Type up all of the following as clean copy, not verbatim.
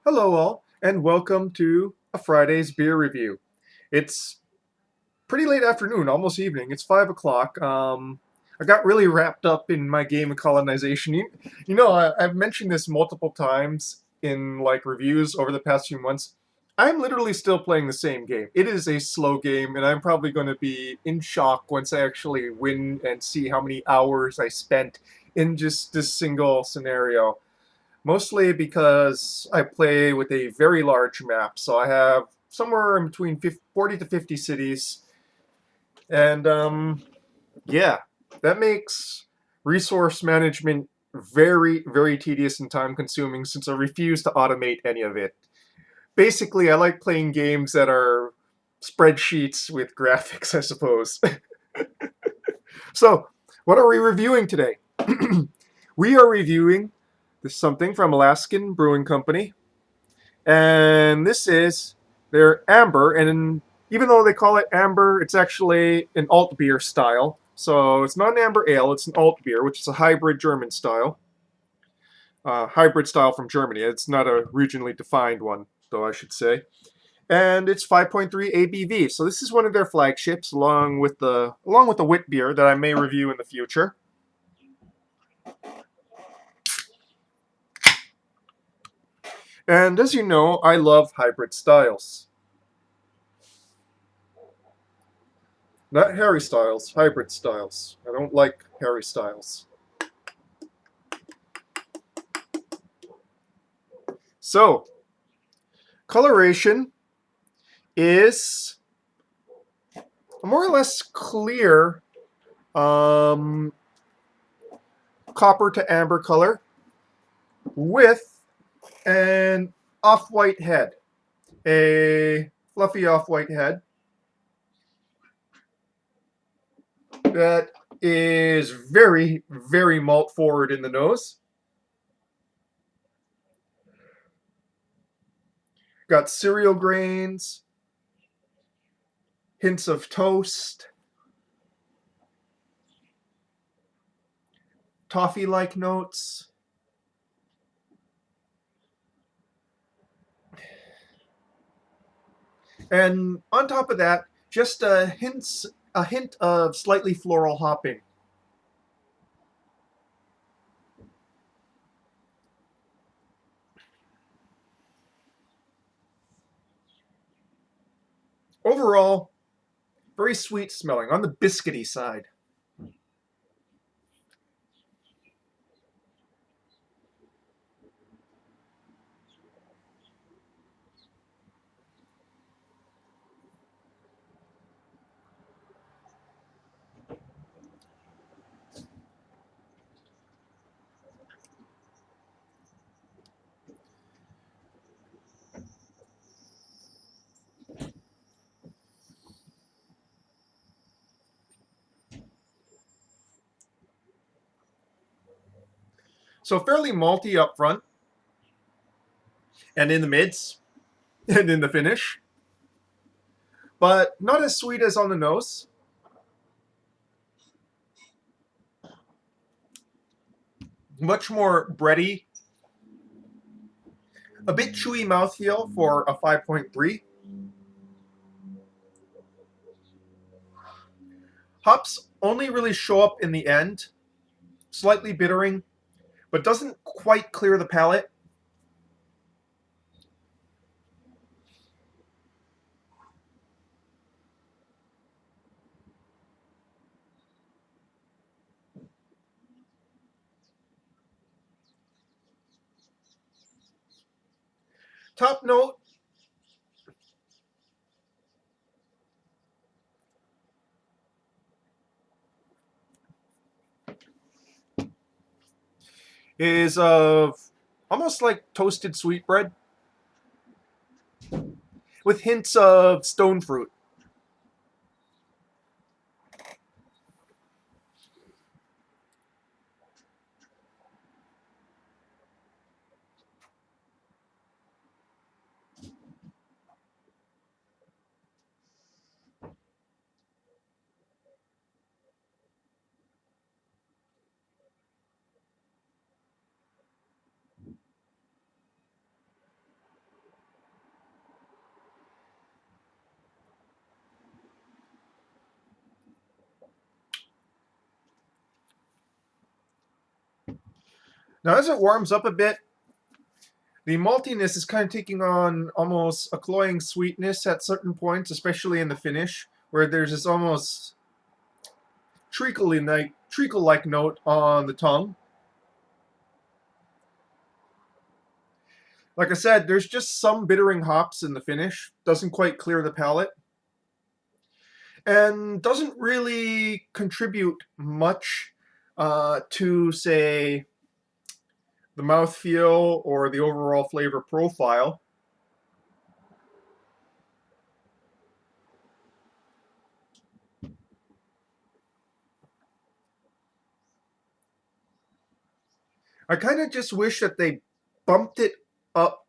Hello, all, and welcome to a Friday's beer review. It's pretty late afternoon, almost evening. It's 5 o'clock. I got really wrapped up in my game of colonization. I've mentioned this multiple times in like reviews over the past few months. I'm literally still playing the same game. It is a slow game, and I'm probably going to be in shock once I actually win and see how many hours I spent in just this single scenario. Mostly because I play with a very large map, so I have somewhere in between 40 to 50 cities, and yeah, that makes resource management very, very tedious and time consuming since I refuse to automate any of it. Basically, I like playing games that are spreadsheets with graphics, I suppose. So, what are we reviewing today? We are reviewing something from Alaskan Brewing Company, and this is their amber. And even though they call it amber, it's actually an Altbier style. So it's not an amber ale; it's an Altbier, which is a hybrid German style, hybrid style from Germany. It's not a regionally defined one, though I should say. And it's 5.3 ABV. So this is one of their flagships, along with the wit beer that I may review in the future. And as you know, I love hybrid styles. Not Harry Styles, hybrid styles. I don't like Harry Styles. So, coloration is a more or less clear um, copper to amber color with an off-white head, a fluffy off-white head that is very, very malt forward in the nose. Got cereal grains, hints of toast, toffee-like notes. And on top of that, just a hint of slightly floral hopping. Overall, very sweet smelling on the biscuity side. So fairly malty up front and in the mids and in the finish, but not as sweet as on the nose. Much more bready, a bit chewy mouthfeel for a 5.3. Hops only really show up in the end, slightly bittering, but doesn't quite clear the palate. Top note is of almost like toasted sweetbread with hints of stone fruit. Now, as it warms up a bit, the maltiness is kind of taking on almost a cloying sweetness at certain points, especially in the finish, where there's this almost treacle-like note on the tongue. Like I said, there's just some bittering hops in the finish. Doesn't quite clear the palate. And doesn't really contribute much to, say, the mouthfeel or the overall flavor profile. I kind of just wish that they bumped it up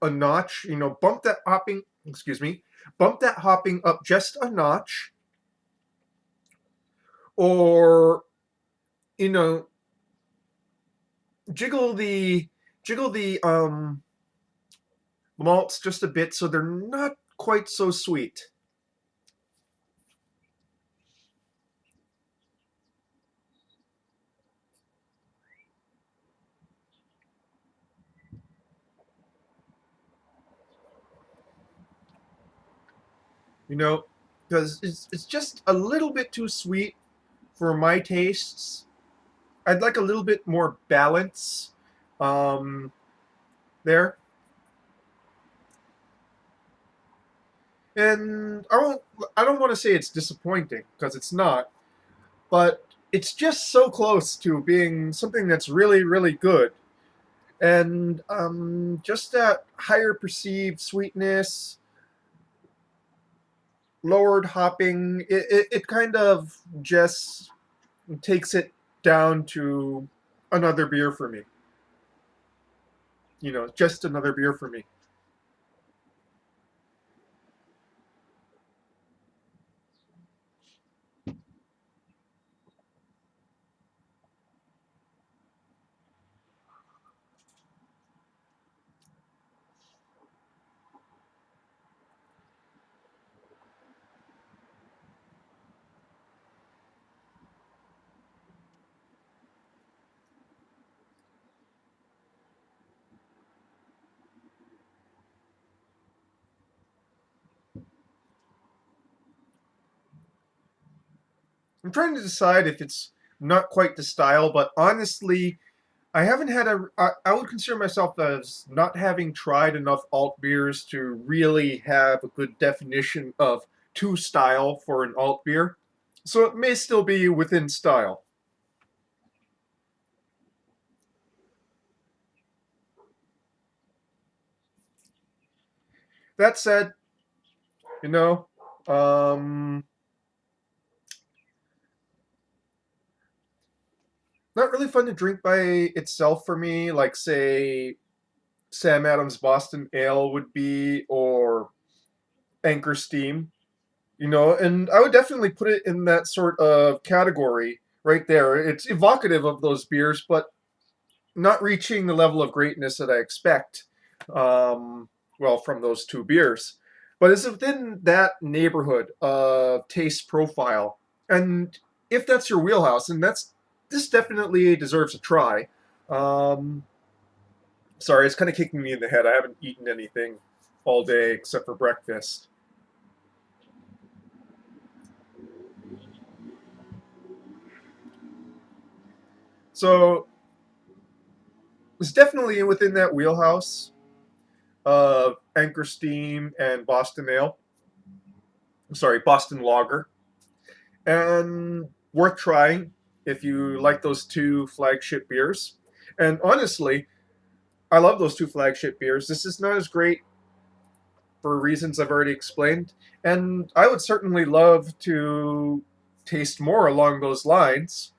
a notch, bump that hopping up just a notch, or, you know, jiggle the malts just a bit so they're not quite so sweet. You know, because it's just a little bit too sweet for my tastes. I'd like a little bit more balance um, there. And I don't want to say it's disappointing because it's not, but it's just so close to being something that's really, really good. And just that higher perceived sweetness, lowered hopping, it kind of just takes it down to another beer for me. Just another beer for me. I'm trying to decide if it's not quite the style, but honestly, I haven't had a. I would consider myself as not having tried enough alt beers to really have a good definition of to style for an alt beer. So it may still be within style. That said, you know, um, not really fun to drink by itself for me, like say Sam Adams Boston Ale would be, or Anchor Steam. And I would definitely put it in that sort of category right there. It's evocative of those beers, but not reaching the level of greatness that I expect, well, from those two beers. But it's within that neighborhood of taste profile. And if that's your wheelhouse, and this definitely deserves a try. Um, Sorry, it's kind of kicking me in the head. I haven't eaten anything all day except for breakfast. So it's definitely within that wheelhouse of Anchor Steam and Boston Ale. I'm sorry, Boston Lager. And worth trying if you like those two flagship beers. And honestly, I love those two flagship beers. This is not as great for reasons I've already explained. And I would certainly love to taste more along those lines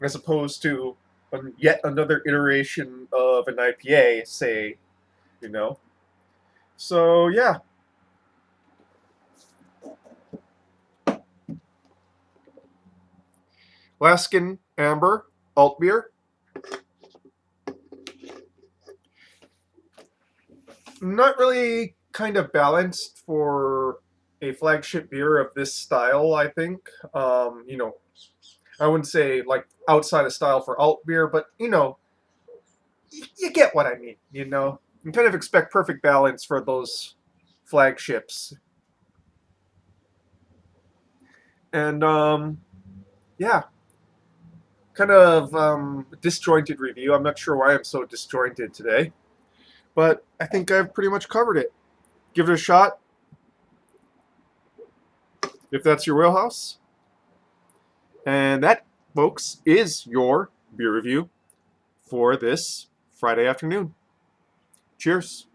as opposed to yet another iteration of an IPA, say, you know. So, yeah, Alaskan Amber, Altbier. Not really kind of balanced for a flagship beer of this style, I think. I wouldn't say like outside of style for Altbier, but you get what I mean. You kind of expect perfect balance for those flagships. And yeah, kind of disjointed review. I'm not sure why I'm so disjointed today, but I think I've pretty much covered it. Give it a shot if that's your wheelhouse. And that, folks, is your beer review for this Friday afternoon. Cheers.